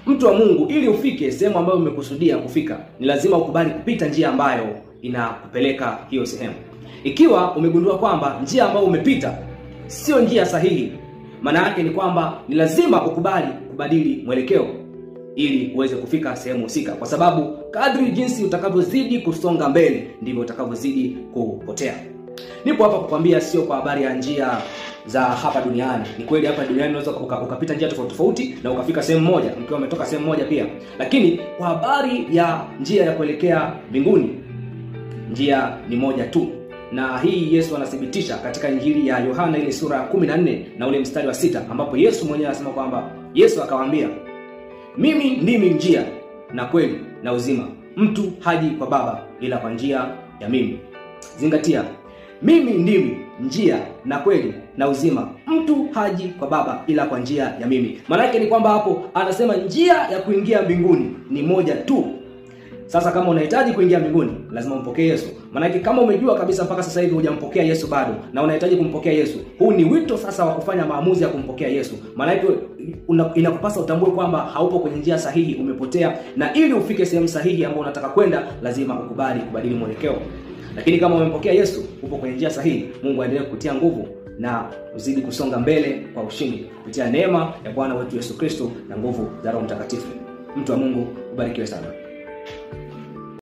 Mtu wa Mungu, ili ufike sehemu ambayo umekusudia kufika, ni lazima ukubali kupita njia ambayo inakupeleka hiyo sehemu. Ikiwa umegundua kwamba njia ambayo umepita sio njia sahihi, maana yake ni kwamba ni lazima ukubali kubadili mwelekeo ili uweze kufika sehemu husika, kwa sababu kadri jinsi utakavyozidi kusonga mbele ndivyo utakavyozidi kupotea. Nipo hapa kukwambia sio kwa habari ya njia za hapa duniani. Ni kweli hapa duniani unaweza ukapita njia tofauti tofauti na ukafika sehemu moja mkiwa umetoka sehemu moja pia, lakini kwa habari ya njia ya kuelekea mbinguni, njia ni moja tu. Na hii Yesu anathibitisha katika Injili ya Yohana ile sura ya 14 na ule mstari wa 6, ambapo Yesu mwenyewe anasema kwamba Yesu akawaambia, mimi ndimi njia na kweli na uzima, mtu haji kwa Baba ila kwa njia ya mimi. Zingatia, mimi ndimi njia na kweli na uzima, mtu haji kwa Baba ila kwa njia ya mimi. Maana yake ni kwamba hapo anasema njia ya kuingia mbinguni ni moja tu. Sasa kama unahitaji kuingia mbinguni, lazima umpokee Yesu. Maana yake kama umejua kabisa mpaka sasa hivi hujampokea Yesu bado na unahitaji kumpokea Yesu, huu ni wito sasa wa kufanya maamuzi ya kumpokea Yesu. Maana yake inakupasa utambue kwamba haupo kwenye njia sahihi, umepotea, na ili ufike sehemu sahihi ambayo unataka kwenda, lazima ukubali kubadili mwelekeo. Lakini kama umempokea Yesu, upo kwenye njia sahihi, Mungu aendelee kukutia nguvu na uzidi kusonga mbele kwa ushindi kupitia neema ya Bwana wetu Yesu Kristo na nguvu za Roho Mtakatifu. Mtu wa Mungu, ubarikiwe sana.